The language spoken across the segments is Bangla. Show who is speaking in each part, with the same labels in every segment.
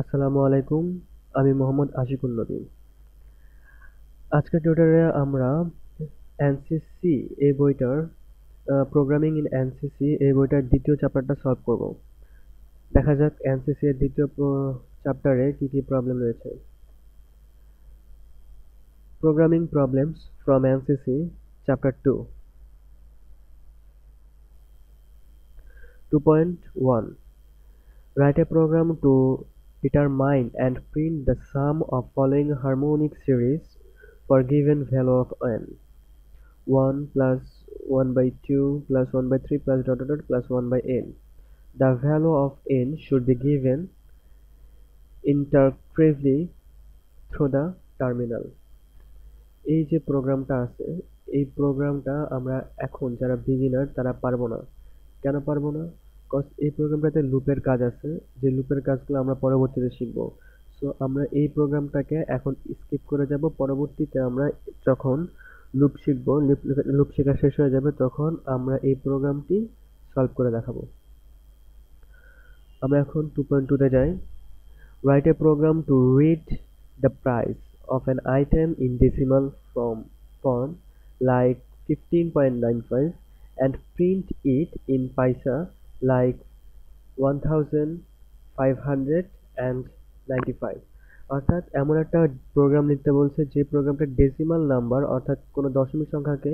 Speaker 1: আসসালামু আলাইকুম। আমি মোহাম্মদ আশিকুন নবী। আজকের টিউটোরিয়ালে আমরা এনসিসি এই বইটার প্রোগ্রামিং ইন এনসিসি এই বইটার দ্বিতীয় চ্যাপ্টারটা সলভ করব। দেখা যাক এনসিসি এর দ্বিতীয় চ্যাপ্টারে কি কি প্রবলেম রয়েছে। Programming problems from NCC chapter 2 2.1 Write a program to determine and print the sum of following harmonic series for given value of n. 1 plus 1 by 2 plus 1 by 3 plus dot dot dot plus 1 by n. The value of n should be given interactively through the terminal. এই যে প্রোগ্রামটা আছে এই প্রোগ্রামটা আমরা এখন যারা বিগিনার তারা পারবো না। কেন পারবো না? কজ এই প্রোগ্রামটাতে লুপের কাজ আছে, যে লুপের কাজগুলো আমরা পরবর্তীতে শিখবো। সো আমরা এই প্রোগ্রামটাকে এখন স্কিপ করে যাব। পরবর্তীতে আমরা যখন লুপ শিখবো, লুপ শেখা শেষ হয়ে যাবে, তখন আমরা এই প্রোগ্রামটি সলভ করে দেখাবো। আমরা এখন 2.2 তে যাই। Write a program to read the price of an item in decimal form like 15.95 and print it in paisa like 1595। অর্থাৎ এমন একটা প্রোগ্রাম লিখতে বলছে যে প্রোগ্রামটা ডেসিমাল নাম্বার অর্থাৎ কোনো দশমিক সংখ্যাকে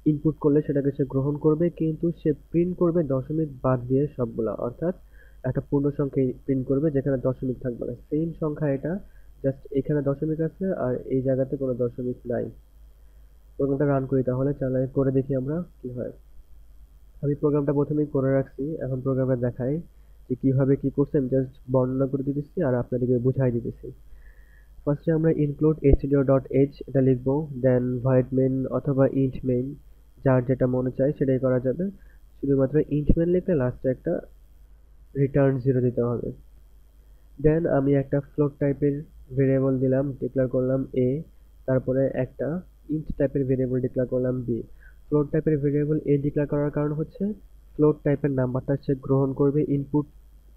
Speaker 1: ইনপুট করলে সেটাকে সে গ্রহণ করবে, কিন্তু সে প্রিন্ট করবে দশমিক বাদ দিয়ে সবগুলা। অর্থাৎ একটা পূর্ণ সংখ্যা প্রিন্ট করবে যেখানে দশমিক থাকবে না। সেম সংখ্যা এটা, জাস্ট এখানে দশমিক আছে আর এই জায়গাতে কোনো দশমিক নাই। প্রোগ্রামটা রান করি, তাহলে চালাই করে দেখি আমরা কি হয়। আমি প্রোগ্রামটা প্রথমেই করে রাখছি, এখন প্রোগ্রামটা দেখাই যে কিভাবে কি করছে। আমি জাস্ট বর্ণনা করে দিতেছি আর আপনাদেরকে বুঝাই দিতেছি। ফার্স্টে আমরা ইনক্লুড stdio.h এটা লিখবো, দেন ভয়েড মেইন অথবা ইন্ট মেইন, যার যেটা মনে চায় সেটাই করা যাবে। শুধুমাত্র ইন্ট মেইন লিখলে লাস্টে একটা রিটার্ন 0 দিতে হবে। দেন আমি একটা ফ্লোট টাইপের ভেরিয়েবল দিলাম, ডিক্লেয়ার করলাম a, তারপরে একটা ইন্ট টাইপের ভেরিয়েবল ডিক্লেয়ার করলাম b। ফ্লোট টাইপের ভেরিয়েবল a ডিক্লেয়ার করার কারণ হচ্ছে ফ্লোট টাইপের নাম্বারটা সে গ্রহণ করবে, ইনপুট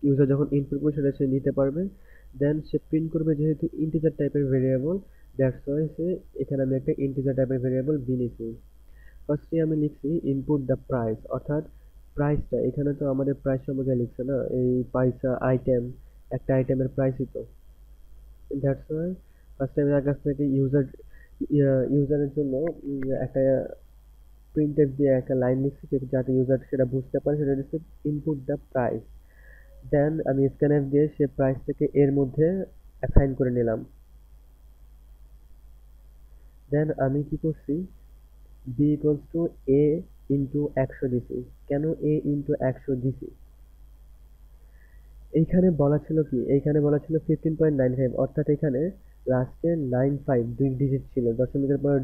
Speaker 1: ইউজার যখন ইনপুট করবে সেটা সে নিতে পারবে। দেন সে প্রিন্ট করবে, যেহেতু ইন্টিজার টাইপের ভেরিয়েবল, দ্যাটস ওয়াই সে এখানে আমি একটা ইন্টিজার টাইপের ভেরিয়েবল b নিছি। ফার্স্টে আমি লিখছি ইনপুট দ্য প্রাইস, অর্থাৎ প্রাইসটা এখানে তো আমাদের প্রাইস সম্পর্কে লিখছে না, এই পয়সা আইটেম, একটা আইটেমের প্রাইসই তো। দ্যাটস ওয়াই ফার্স্টে আমি তার কাছ থেকে ইউজারের জন্য একটা প্রিন্টএফ দিয়ে একটা লাইন লিখছি যাতে ইউজার সেটা বুঝতে পারে, সেটা হচ্ছে ইনপুট দ্য প্রাইস। দেন আমি স্ক্যানএফ দিয়ে সে প্রাইসটাকে এর মধ্যে অ্যাসাইন করে নিলাম। দেন আমি কি করছি, b equals to a into 100 দিছি। কেন a ইন্টু 100 দিছি? এইখানে বলা ছিল কি, এইখানে বলা ছিল 15.95, অর্থাৎ এখানে লাস্টে 95 দুই ডিজিট ছিল, দশমিকের পরে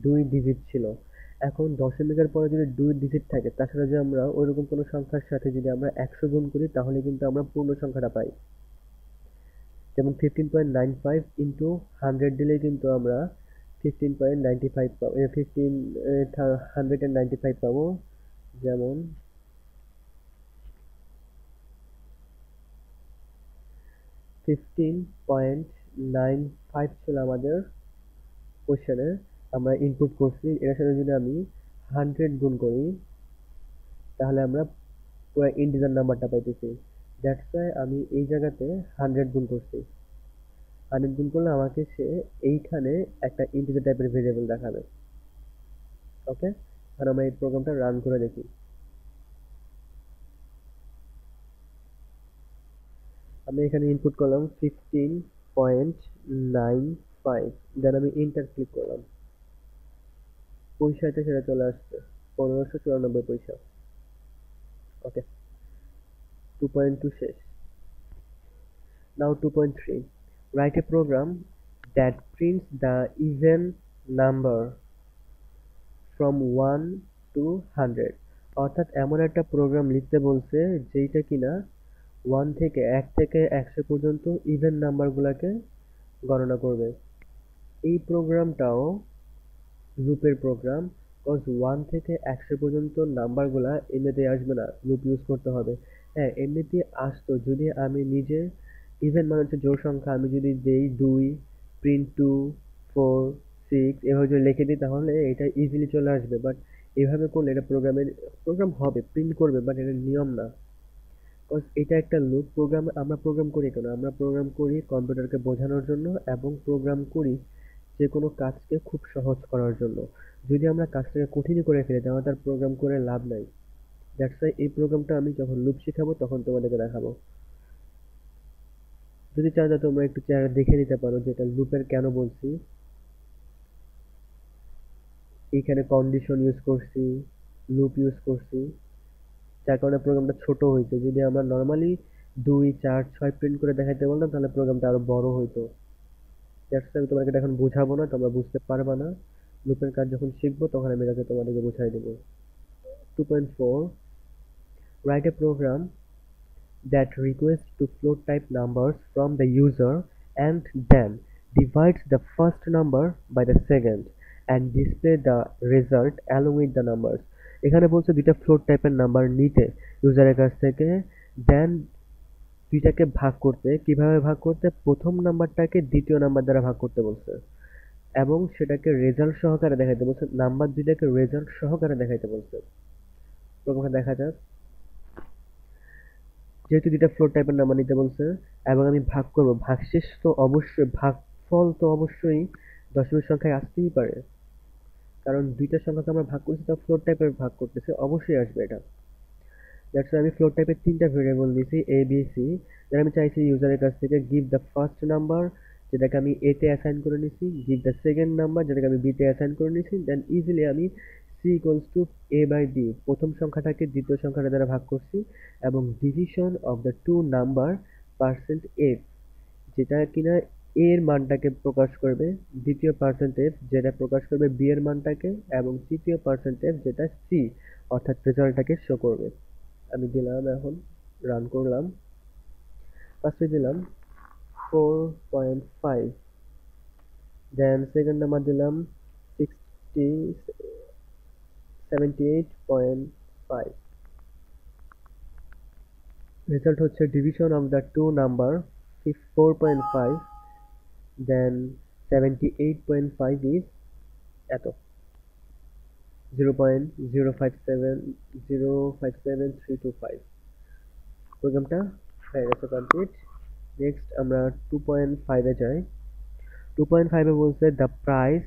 Speaker 1: দুই ডিজিট ছিল। এখন দশমিকের পরে যদি দুই ডিজিট থাকে, তাছাড়া যদি আমরা ওইরকম কোনো সংখ্যার সাথে যদি আমরা 100 গুণ করি তাহলে কিন্তু আমরা পূর্ণ সংখ্যাটা পাই। যেমন 15.95 ইন্টু 100 দিলেই কিন্তু আমরা 15.95 পাবো, 195 পাবো। যেমন 15.95 ছিল আমাদের কোশ্চেনে, আমরা ইনপুট করছি। এটার সাথে যদি আমি 100 গুণ করি তাহলে আমরা পুরো ইন্টিজার নাম্বারটা পাইতেছি। দ্যাটস ওয়াই আমি এই জায়গাতে 100 গুণ করছি। 100 গুণ করলে আমাকে সে এইখানে একটা ইন্টিজার টাইপের ভেরিয়েবল দেখাবে। ওকে, আর আমরা এই প্রোগ্রামটা রান করে দেখি। আমি এখানে ইনপুট করলাম 15.95, দেন আমি ইন্টার ক্লিক করলাম। পয়সাতে সেটা চলে আসছে 1594 পয়সা। ওকে, 2.2 শেষ। Now 2.3 Write a program that prints the even number from 1 to 100। অর্থাৎ এমন একটা প্রোগ্রাম লিখতে বলছে যেইটা কিনা 1 থেকে 100 পর্যন্ত ইভেন নাম্বারগুলোকে গণনা করবে। এই প্রোগ্রামটাও লুপের প্রোগ্রাম, কজ 1 থেকে 100 পর্যন্ত নাম্বারগুলা এমনিতেই আসবে না, লুপ ইউজ করতে হবে। হ্যাঁ, এমনিতেই আসতো যদি আমি নিজে ইভেন মানে হচ্ছে জোড় সংখ্যা। আমি যদি দেই 2, প্রিন্ট 2, 4, 6 এভাবে যদি লিখে দিই তাহলে এটা ইজিলি চলে আসবে। বাট এভাবে করলে এটা প্রোগ্রাম হবে, প্রিন্ট করবে, বাট এটা নিয়ম না। কজ এটা একটা লুপ প্রোগ্রাম। আমরা প্রোগ্রাম করি কেন? আমরা প্রোগ্রাম করি কম্পিউটারকে বোঝানোর জন্য, এবং প্রোগ্রাম করি যে কোনো কাজকে খুব সহজ করার জন্য। যদি আমরা কাজটাকে কঠিন করে ফেলি তাহলে তার প্রোগ্রাম করে লাভ নাই। দ্যাটস ওয়াই এই প্রোগ্রামটা আমি যখন লুপ শেখাবো তখন তোমাদেরকে দেখাবো। যদি চাও তো তোমরা একটু চেহারা দেখে নিতে পারো যে এটা লুপের কেন বলছি। এইখানে কন্ডিশন ইউজ করছি, লুপ ইউজ করছি, যার কারণে প্রোগ্রামটা ছোট হইতো। যদি আমরা নর্মালি 2, 4, 6 প্রিন্ট করে দেখাইতে বলতাম তাহলে প্রোগ্রামটা আরো বড় হইতো। দ্যাটস ওয়াই আমি তোমাকে এটা এখন বুঝাবো না, তোমরা বুঝতে পারবা না। লুপের কাজ যখন শিখবো তখন আমি এটাকে তোমাদেরকে বুঝাই দেবো। 2.4, write a program that requests to float type numbers from the user and then divides the first number by the second and display the result along with the numbers. এখানে বলছে দুইটা ফ্লোট টাইপের নাম্বার নিতে ইউজারের কাছ থেকে, দেন দুইটাকে ভাগ করতে। কিভাবে ভাগ করতে? প্রথম নাম্বারটাকে দ্বিতীয় নাম্বার দ্বারা ভাগ করতে বলছে, এবং সেটাকে রেজাল্ট সহকারে দেখাইতে বলছে। নাম্বার দুইটাকে রেজাল্ট সহকারে দেখাইতে বলছে। প্রথমে দেখা যাক। যেহেতু দুইটা ফ্লোট টাইপের নাম্বার নিতে বলছে এবং আমি ভাগ করব, ভাগশেষ তো অবশ্যই, ভাগফল তো অবশ্যই দশমিক সংখ্যায় আসতেই পারে, কারণ দুইটা সংখ্যাকে আমরা ভাগ করছি তা ফ্লোট টাইপের ভাগ করতেছে, অবশ্যই আসবে এটা। দ্যাটস আমি ফ্লোট টাইপের তিনটা ভেরিয়েবল দিয়েছি এ বি সি। যেটা আমি চাইছি ইউজারের কাছ থেকে গিভ দ্য ফার্স্ট নাম্বার, যেটাকে আমি এ তে অ্যাসাইন করে নিছি, গিভ দ্য সেকেন্ড নাম্বার, যেটাকে আমি বি তে অ্যাসাইন করে নিছি। দেন ইজিলি আমি C equals to A by B, প্রথম সংখ্যাটাকে দ্বিতীয় সংখ্যাটা দ্বারা ভাগ করছি, এবং division of the two number percent F, যেটা কিনা এ এর মানটাকে প্রকাশ করবে, দ্বিতীয় পার্সেন্ট এফ যেটা প্রকাশ করবে বি এর মানটাকে, এবং তৃতীয় পার্সেন্ট এফ যেটা সি অর্থাৎ রেজাল্টটাকে শো করবে। আমি দিলাম, এখন রান করলাম। ফার্স্টে দিলাম 4.5, দেন সেকেন্ড নাম্বার দিলাম 78.5। রেজাল্ট হচ্ছে division of the two number 4.5, then 78.5 is এত, 0.057325। প্রোগ্রামটা হয়ে গেছে কমপ্লিট। নেক্সট আমরা 2.5-এ যাই। 2.5-এ বলছে the price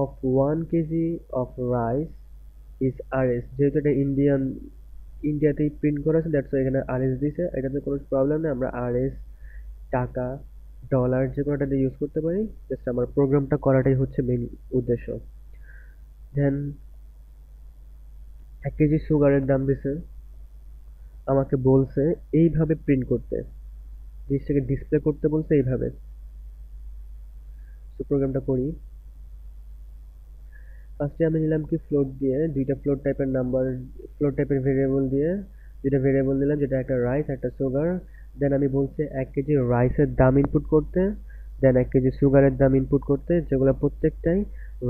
Speaker 1: of 1 KG of rice is RS। যেহেতু এটা ইন্ডিয়াতেই প্রিন্ট করা আছে, দ্যাটস এখানে RS দিছে। এটাতে কোনো প্রবলেম নেই, আমরা RS, টাকা, ডলার যে কোনোটা দিয়ে ইউজ করতে পারি। জাস্ট আমার প্রোগ্রামটা করাটাই হচ্ছে মেইন উদ্দেশ্য। দেন 1 কেজি সুগারের দাম দিছে, আমাকে বলছে এইভাবে প্রিন্ট করতে, জিনিসটাকে ডিসপ্লে করতে বলছে এইভাবে। তো প্রোগ্রামটা করি। ফার্স্টে আমি নিলাম কি ফ্লোট দিয়ে, দুইটা ফ্লোট টাইপের নাম্বার, ফ্লোট টাইপের ভেরিয়েবল দিয়ে দুইটা ভেরিয়েবল নিলাম, যেটা একটা রাইস একটা সুগার। দেন আমি বলছি 1 কেজি রাইসের দাম ইনপুট করতে, দেন 1 কেজি সুগারের দাম ইনপুট করতে, যেগুলো প্রত্যেকটাই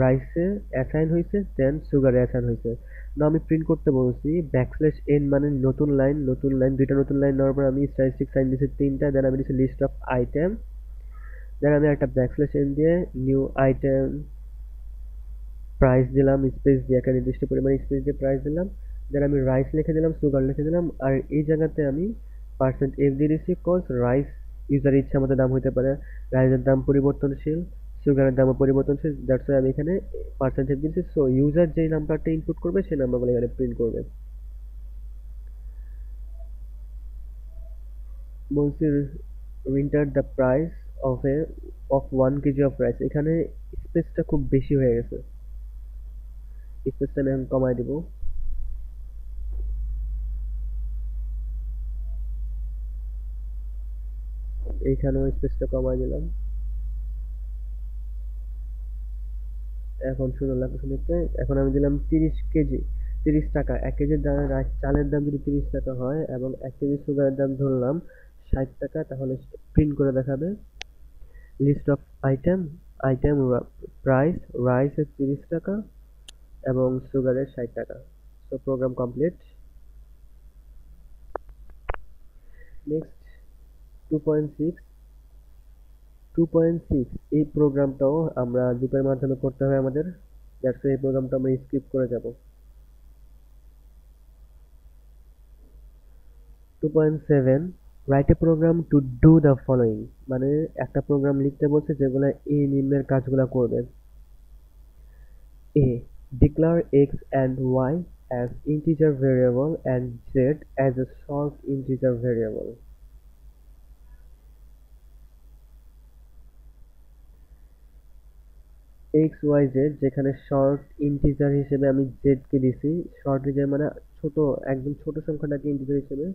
Speaker 1: রাইসে অ্যাসাইন হয়েছে, দেন সুগারে অ্যাসাইন হয়েছে। না আমি প্রিন্ট করতে বলছি ব্যাকস্ল্যাশ এন মানে নতুন লাইন, নতুন লাইন, দুইটা নতুন লাইন নেওয়ার পর আমি স্ট্যাটিস্টিক সাইন দিয়েছি 3টা, দেন আমি দিয়েছি লিস্ট অফ আইটেম, দেন আমি একটা ব্যাকস্ল্যাশ এন দিয়ে নিউ আইটেম প্রাইস দিলাম, স্পেস দিয়ে একটা নির্দিষ্ট পরিমাণ স্পেস দিয়ে প্রাইস দিলাম। দেন আমি রাইস লিখে দিলাম, সুগার লিখে দিলাম, আর এই জায়গাতে আমি পার্সেন্ট এফ দিয়ে দিচ্ছি, কজ রাইস ইউজারের ইচ্ছা মতো দাম হতে পারে, রাইসের দাম পরিবর্তনশীল, সুগারের দামও পরিবর্তনশীল। দ্যাটস ওয়াই আমি এখানে পার্সেন্ট এফ দিচ্ছি। সো ইউজার যেই নাম্বারটা ইনপুট করবে সেই নাম্বারগুলো এখানে প্রিন্ট করবে। বলছি রিন্টার the price of 1 KG of rice. এখানে স্পেসটা খুব বেশি হয়ে গেছে, স্পেসটা আমি এখন কমাই দিব। এইখানেও স্পেসটা কমাই দিলাম। এখন সুন্দর লাগতেছে দেখতে। এখন আমি দিলাম 30 কেজি, 30 টাকা। 1 কেজি চালের দাম যদি 30 টাকা হয় এবং 1 কেজি সুগারের দাম ধরলাম 60 টাকা, তাহলে প্রিন্ট করে দেখাবে list of item, item price, রাইসের 30 টাকা এবং সুগারের 60 টাকা। So programme complete. নেক্সট 2.6 2.6 এই প্রোগ্রামটাও আমরা লুপের মাধ্যমে করতে হবে আমাদের। দ্যাটস এই প্রোগ্রামটা আমরা স্কিপ করে যাব। 2.7 write a program to do the following, মানে একটা প্রোগ্রাম লিখতে বলছে যেগুলো এই নিম্নের কাজগুলো করবে। A. Declare x and y as integer variable and z as a short integer variable. X Y Z যেখানে শর্ট ইন্টিজার হিসেবে আমি জেড কে দিছি। শর্ট ইন্টিজার মানে ছোট, একদম ছোট সংখ্যাটাকে ইন্টিজার হিসেবে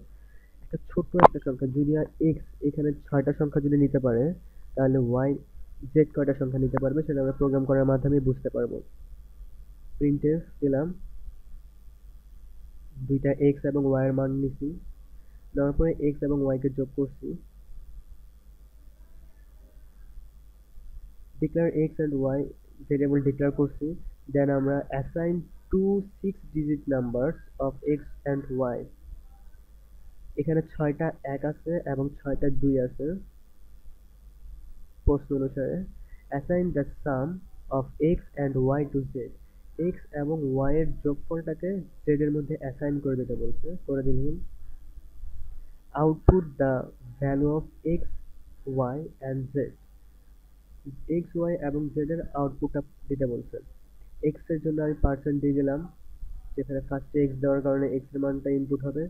Speaker 1: একটা ছোট্ট একটা সংখ্যা। যদি এক্স এখানে 6টা সংখ্যা যদি নিতে পারে, তাহলে ওয়াই জেড কয়টা সংখ্যা নিতে পারবে সেটা আমরা প্রোগ্রাম করার মাধ্যমে বুঝতে পারবো। প্রিন্টএফ দিলাম, দুইটা এক্স এবং ওয়াই এর মান নিছি, নেওয়ার পরে এক্স এবং ওয়াই কে যোগ করছি। declare x and y variable declare করছি। দেন আমরা assign to 6 digit numbers of x and y। এখানে 6টা 1 আছে এবং 6টা 2 আছে প্রশ্ন অনুসারে। Assign the sum of x and y to z, x এবং y এর যোগফলটাকে z এর মধ্যে অ্যাসাইন করে দিতে বলছে, করে দিলাম। Output the value of x, y and z, X Y এবং জেড এর আউটপুটটা দিতে বলছে। এক্স এর জন্য আমি পার্সেন্ট দিয়ে দিলাম, যেখানে ফার্স্টে এক্স দেওয়ার কারণে এক্স এর মানটা ইনপুট হবে।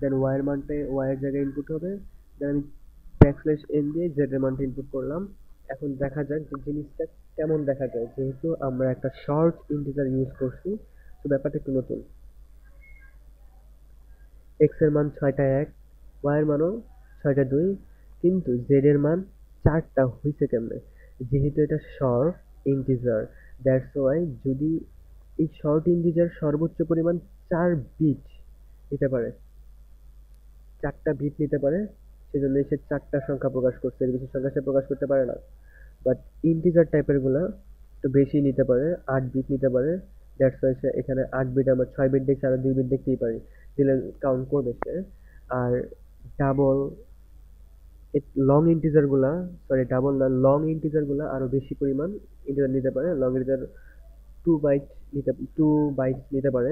Speaker 1: দেন ওয়াই এর মানটা ওয়াই এর জায়গায় ইনপুট হবে। দেন আমি ব্যাকস্ল্যাশ এন দিয়ে জেড এর মানটা ইনপুট করলাম। এখন দেখা যাক যে জিনিসটা কেমন দেখা যায়, যেহেতু আমরা একটা শর্ট ইন্টিজার ইউজ করছি, তো ব্যাপারটা একটু নতুন। এক্স এর মান 6টা 1, ওয়াই এর মানও 6টা 2, কিন্তু জেড এর মান 4টা হইছে কেমনে? যেহেতু এটা শর্ট ইন্টিজার, দ্যাটস ওয়াই যদি এই শর্ট ইন্টিজার সর্বোচ্চ পরিমাণ 4 বিট নিতে পারে, 4টা বিট নিতে পারে, সেজন্য সে 4টা সংখ্যা প্রকাশ করছে, এর বেশি সংখ্যা সে প্রকাশ করতে পারে না। বাট ইন্টিজার টাইপের গুলা একটু বেশি নিতে পারে, 8 বিট নিতে পারে। দ্যাটস ওয়াই সে এখানে 8 বিট, আমরা 6 বিট দেখছি, আরো 2 বিট দেখতেই পারি, দিলে কাউন্ট করবে সে। আর ডাবল লং ইন্টিজার গুলা, সরি ডাবল না, লং ইন্টিজার গুলা আরো বেশি পরিমাণ ইন্টিজার নিতে পারে। লং ইন্টিজার 2 বাইট নিতে পারে।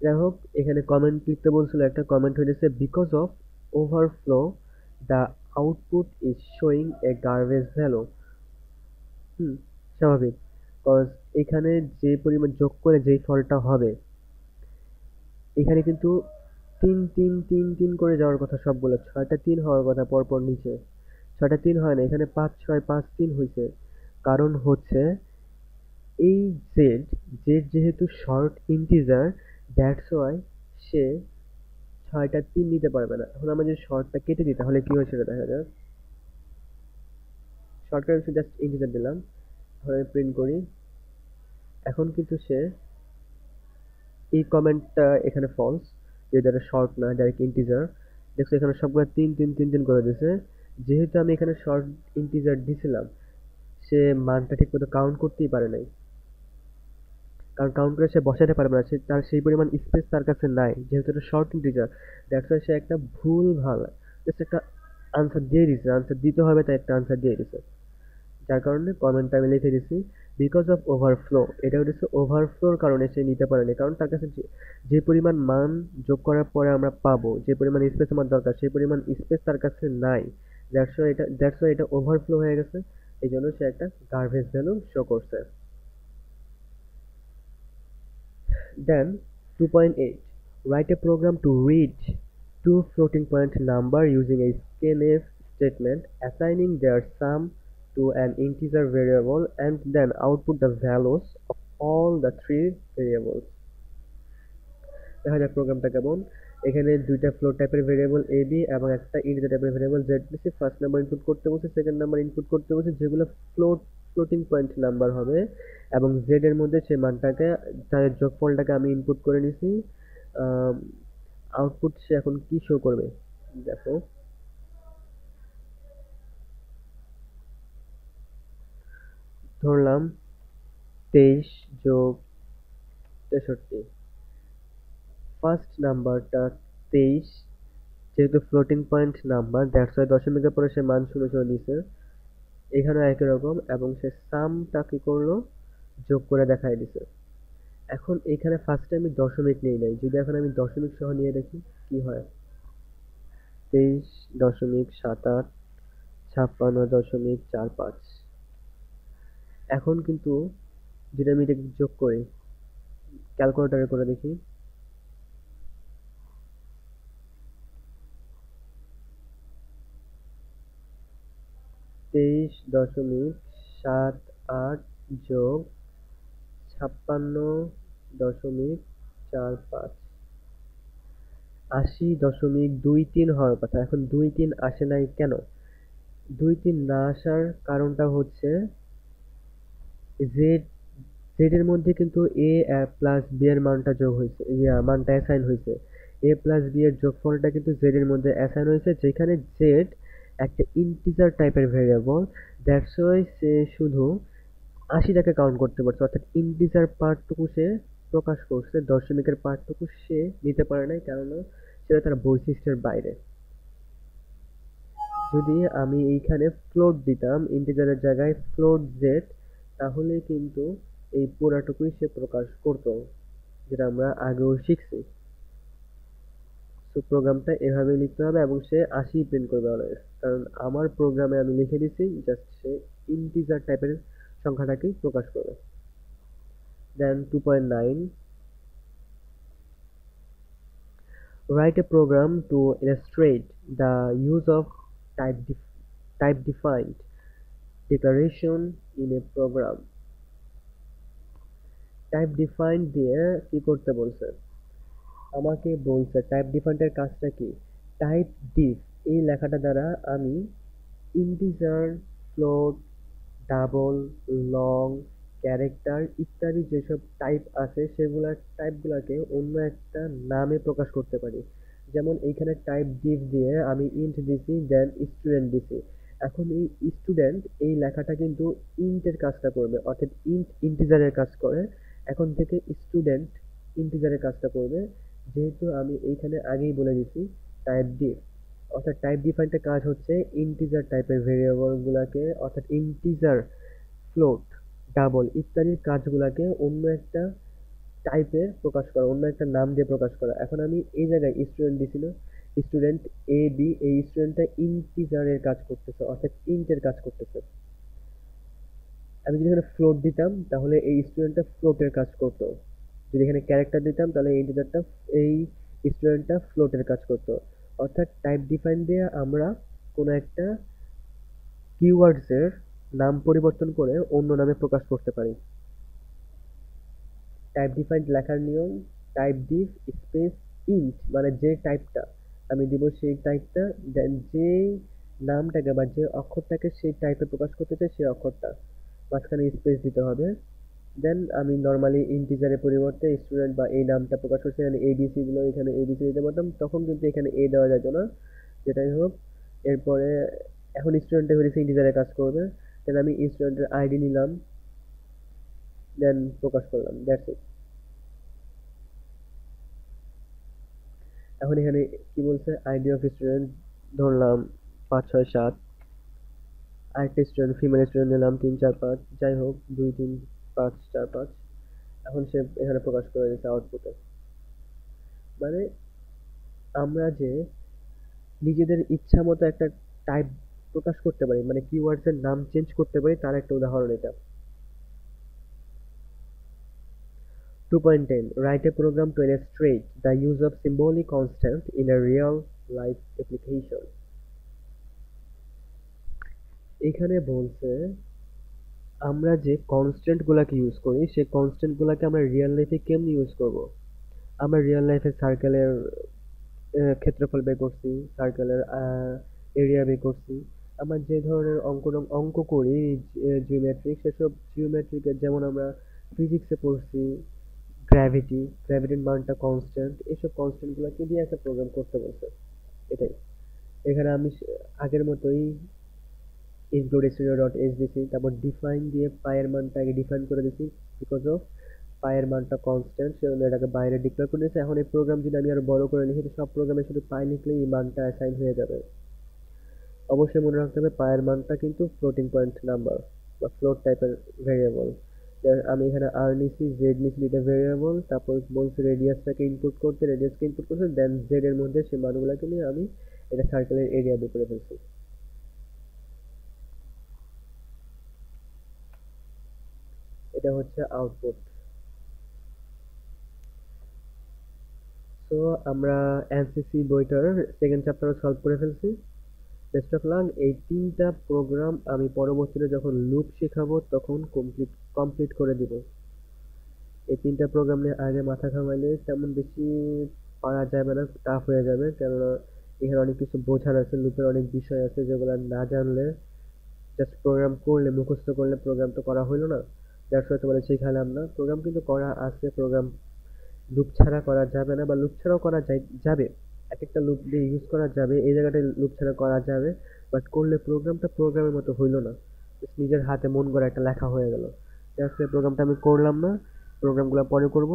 Speaker 1: যাই হোক, এখানে কমেন্ট লিখতে বলছিল, একটা কমেন্ট হয়েছে because of overflow the output is showing A garbage value. স্বাভাবিক, কজ এখানে যে পরিমাণ যোগ করে যেই ফলটা হবে, এখানে কিন্তু 3 3 3 3 করে যাওয়ার কথা সবগুলো, 6টা 3 হওয়ার কথা পরপর নিচে, 6টা 3 হয় না, এখানে 5 6 5 3 হয়েছে। কারণ হচ্ছে এই জেড, জেড যেহেতু শর্ট ইন্টিজার, দ্যাটস ওয়াই সে 6টা 3 নিতে পারবে না। এখন আমরা যদি শর্টটা কেটে দিই তাহলে কি হয় সেটা দেখা যাক। শর্টকাট আমি জাস্ট ইন্টিজার দিলাম, তাহলে প্রিন্ট করি। এখন কিন্তু সে এই কমেন্টটা এখানে ফলস, যেহেতু এটা শর্ট না, ডাইরেক্ট ইন্টিজার। দেখছো এখানে সবগুলো 3 3 3 3 করে দিয়েছে। যেহেতু আমি এখানে শর্ট ইন্টিজার দিছিলাম, সে মানটা ঠিক মতো কাউন্ট করতেই পারে নাই। কারণ কাউন্ট করে সে বসাতে পারবে না, সে তার সেই পরিমাণ স্পেস তার কাছে নাই, যেহেতু এটা শর্ট ইন্টিজার। দ্যাটস ওয়াই সে একটা ভুল ভাল জাস্ট একটা আনসার দিয়ে দিছে, আনসার দিতে হবে তাই একটা আনসার দিয়ে দিছে। যার কারণে কমেন্টটা আমি লিখে দিছি বিকজ অফ ওভারফ্লো। এটা হচ্ছে ওভারফ্লোর কারণে সে নিতে পারেনি, কারণ তার কাছে যে পরিমাণ মান যোগ করার পরে আমরা পাবো, যে পরিমাণ স্পেস আমার দরকার, সেই পরিমাণ স্পেস তার কাছে নাই। দ্যাটস ওয়াই এটা ওভারফ্লো হয়ে গেছে, এই জন্য সে একটা গার্বেজ ভ্যালু শো করছে। Then 2.8 write a program to read two floating point number using a scanf statement, assigning their sum to an integer variable and then output the values of all the three variables. দেখা যাক প্রোগ্রামটা কেমন। এখানে দুইটা ফ্লোট টাইপের ভেরিয়েবল এ বি এবং একটা ইন্টিজার টাইপের ভেরিয়েবল জেড দিয়েছে। ফার্স্ট নাম্বার ইনপুট করতে বলছে, সেকেন্ড নাম্বার ইনপুট করতে বলছে, যেগুলো ফ্লোটিং পয়েন্ট নাম্বার হবে, এবং জেড এর মধ্যে সেই মানটাকে, তার যোগফলটাকে আমি ইনপুট করে নিছি। আউটপুট সে এখন কি শো করবে দেখো। ধরলাম 23 যোগ 63, ফার্স্ট নাম্বারটা 23, যেহেতু floating point number, that's why দশমিকের পরে সে মান 0 দিছে। এখানেও একই রকম, এবং সে সামটা কি করলো, যোগ করে দেখাই দিছে। এখন এখানে ফার্স্টে আমি দশমিক নিয়ে নাই, যদি এখন আমি দশমিক সহ নিয়ে দেখি কি হয়। 23.78, 56.45। এখন কিন্তু যদি আমি এটা যোগ করি, ক্যালকুলেটরে করে দেখি, 23.78 যোগ 56.45, 80.23 হওয়ার কথা। এখন 23 আসে নাই কেন? 23 না আসার কারণটা হচ্ছে জেড জেড এর মধ্যে কিন্তু এ প্লাস বি এর মানটা যোগ হয়েছে, মানটা অ্যাসাইন হয়েছে। এ প্লাস বি এর যোগফলটা কিন্তু জেড এর মধ্যে অ্যাসাইন হয়েছে, যেখানে জেড একটা ইন্টিজার টাইপের ভেরিয়েবল। দ্যাটস ওয়াই সে শুধু 80টাকে কাউন্ট করতে পারছে, অর্থাৎ ইন্টিজার পার্টটুকু সে প্রকাশ করছে, দশমিকের পার্টটুকু সে নিতে পারে নাই, কেননা সেটা তার বৈশিষ্ট্যের বাইরে। যদি আমি এইখানে ফ্লোট দিতাম, ইন্টিজারের জায়গায় ফ্লোট জেড, তাহলে কিন্তু এই পুরাটুকুই সে প্রকাশ করতো, যেটা আমরা আগেও শিখছি। তো প্রোগ্রামটা এভাবেই লিখতে হবে, এবং সে 80 প্রিন্ট করবে অলওয়েজ, কারণ আমার প্রোগ্রামে আমি লিখে দিছি জাস্ট সে ইন্টিজার টাইপের সংখ্যাটাকেই প্রকাশ করবে। দেন 2.9, write a program to illustrate the use of type defined declaration in a program. Type defined দিয়ে কি করতে বলছে? আমাকে বলছে টাইপ ডিফাইন্ডের কাজটা কি। টাইপ ডিফ এই লেখাটা দ্বারা আমি integer, float, double, long, character ইত্যাদি যেসব টাইপ আছে সেগুলার টাইপগুলোকে অন্য একটা নামে প্রকাশ করতে পারি। যেমন এইখানে টাইপ ডিফ দিয়ে আমি ইন্ট দিছি, দেন স্টুডেন্ট দিছি। এখন এই স্টুডেন্ট এই লেখাটা কিন্তু ইন্টের কাজটা করবে, অর্থাৎ ইন্ট ইন্টিজারের কাজ করে। এখন থেকে স্টুডেন্ট ইন্টিজারের কাজটা করবে, যেহেতু আমি এইখানে আগেই বলে দিছি টাইপ ডিফ। অর্থাৎ টাইপ ডিফাইনটা কাজ হচ্ছে ইন্টিজার টাইপের ভেরিয়েবল গুলাকে, অর্থাৎ ইন্টিজার, ফ্লোট, ডাবল ইত্যাদির কাজগুলাকে অন্য একটা টাইপে প্রকাশ করা, অন্য একটা নাম দিয়ে প্রকাশ করা। এখন আমি এই জায়গায় স্টুডেন্ট দিছিল, স্টুডেন্ট এ বি, এই স্টুডেন্টটা ইন্টিজারের কাজ করতেছে, অর্থাৎ ইন্টের কাজ করতেছে। আমি যদি এখানে ফ্লোট দিতাম তাহলে এই স্টুডেন্টটা ফ্লোটের কাজ করতো, যদি এখানে ক্যারেক্টার দিতাম তাহলে এই ইন্টিজারটা, এই স্টুডেন্টটা ফ্লোটের কাজ করতো। অর্থাৎ টাইপ ডিফাইন দিয়ে আমরা কোনো একটা কিওয়ার্ডস এর নাম পরিবর্তন করে অন্য নামে প্রকাশ করতে পারি। টাইপ ডিফাইন্ড লেখার নিয়ম, টাইপ ডিফ স্পেস ইন্ট, মানে যে টাইপটা আমি দিব সেই টাইপটা, দেন যে নামটাকে বা যে অক্ষরটাকে সেই টাইপে প্রকাশ করতে চাই সেই অক্ষরটা, মাঝখানে স্পেস দিতে হবে। দেন আমি নর্মালি ইন্টিজারের পরিবর্তে স্টুডেন্ট বা এই নামটা প্রকাশ করছি, এখানে এবিসি গুলো এখানে এবিসি দিতে পারতাম, তখন কিন্তু এখানে এ দেওয়া যেত না। যেটাই হোক, এরপরে এখন স্টুডেন্টের হয়েছে ইন্টিজারের কাজ করবে, দেন আমি স্টুডেন্টের আইডি নিলাম, দেন প্রকাশ করলাম, দ্যাটস ইট। এখন এখানে কি বলছে, আইডি অফ স্টুডেন্ট ধরলাম 5 6 7, আরেকটা স্টুডেন্ট ফিমেল স্টুডেন্ট নিলাম 3 4 5, যাই হোক 2 3 5 4 5। এখন সে এখানে প্রকাশ করে দিচ্ছে আউটপুটে। মানে আমরা যে নিজেদের ইচ্ছা মতো একটা টাইপ প্রকাশ করতে পারি, মানে কিওয়ার্ডস এর নাম চেঞ্জ করতে পারি, তার একটা উদাহরণ এটা। 2.10, write a program to illustrate the use of symbolic constant in a real life application. এখানে বলছে আমরা যে কনস্ট্যান্ট গুলাকে ইউজ করি সেই কনস্ট্যান্ট গুলাকে আমরা রিয়েল লাইফে কেমনি ইউজ করব। আমরা রিয়েল লাইফে সার্কেলের ক্ষেত্রফল বের করছি, সার্কেলের এরিয়া বের করছি। আমরা যে ধরনের অঙ্ক করি জিওমেট্রিক, সেসব জিওমেট্রিকের, যেমন আমরা ফিজিক্সে পড়ছি গ্র্যাভিটির মানটা কনস্ট্যান্ট, এইসব কনস্ট্যান্ট গুলাকে দিয়ে একটা প্রোগ্রাম করতে বলছে। এটাই এখানে আমি আগের মতোই include studio.h দিছি, তারপর ডিফাইন দিয়ে পায়ের মানটা আগে ডিফাইন করে দিছি বিকজ অফ পায়ের মানটা কনস্ট্যান্ট, সেজন্য এটাকে বাইরে ডিক্লেয়ার করে দিয়েছে। এখন এই প্রোগ্রাম যদি আমি আরো বড় করে লিখি, তো সব প্রোগ্রামে শুধু পাই লিখলেই এই মানটা অ্যাসাইন হয়ে যাবে। অবশ্যই মনে রাখতে হবে পায়ের মানটা কিন্তু ফ্লোটিং পয়েন্ট নাম্বার বা ফ্লোট টাইপের ভেরিয়েবল। আমি এখানে আর নিছি, জেড নিছি, দুইটা ভেরিয়েবল, তারপর বলছি রেডিয়াসটাকে ইনপুট করতে, রেডিয়াসকে ইনপুট করতে, দেন জেড এর মধ্যে সেই মানগুলোকে নিয়ে আমি এটা সার্কেলের এরিয়া বের করে ফেলছি। এটা হচ্ছে আউটপুট। তো আমরা এনসিসি বইটার সেকেন্ড চ্যাপ্টারও সলভ করে ফেলছি। Best of luck. এই তিনটা প্রোগ্রাম আমি পরবর্তীতে যখন লুপ শেখাবো তখন কমপ্লিট কমপ্লিট করে দিব। এই তিনটা প্রোগ্রাম নিয়ে আগে মাথা ঘামাইলে তেমন বেশি পারা যাবে না, টাফ হয়ে যাবে, কেননা এখানে অনেক কিছু বোঝার আছে, লুপের অনেক বিষয় আছে যেগুলো না জানলে, জাস্ট প্রোগ্রাম করলে মুখস্থ করলে প্রোগ্রাম তো করা হইলো না। যার সাথে বলে শিখালাম না, প্রোগ্রাম কিন্তু করা আছে। প্রোগ্রাম লুপ ছাড়া করা যাবে না, বা লুপ ছাড়াও করা যাবে, এক একটা লুপ দিয়ে ইউজ করা যাবে, এই জায়গাটায় লুপ ছাড়া করা যাবে। বাট করলে প্রোগ্রামটা প্রোগ্রামের মতো হইলো না, Just নিজের হাতে মন গড়া একটা লেখা হয়ে গেল। যার ফলে প্রোগ্রামটা আমি করলাম না, প্রোগ্রামগুলো পরে করব।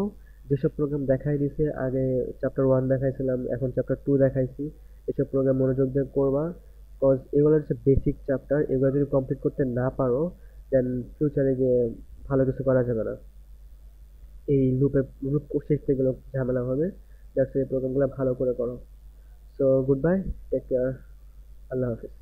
Speaker 1: যেসব প্রোগ্রাম দেখাই দিছে, আগে চ্যাপ্টার 1 দেখাইছিলাম, এখন চ্যাপ্টার 2 দেখাইছি, এসব প্রোগ্রাম মনোযোগ দিয়ে করবা। কজ এগুলো হচ্ছে বেসিক চ্যাপ্টার, এগুলো যদি কমপ্লিট করতে না পারো দেন ফিউচারে গিয়ে ভালো কিছু করা যাবে না। এই লুপ শিখতে গেলে ঝামেলা হবে। যার এই প্রোগ্রামগুলো ভালো করে করো। So goodbye, take care, আল্লাহ হাফিজ।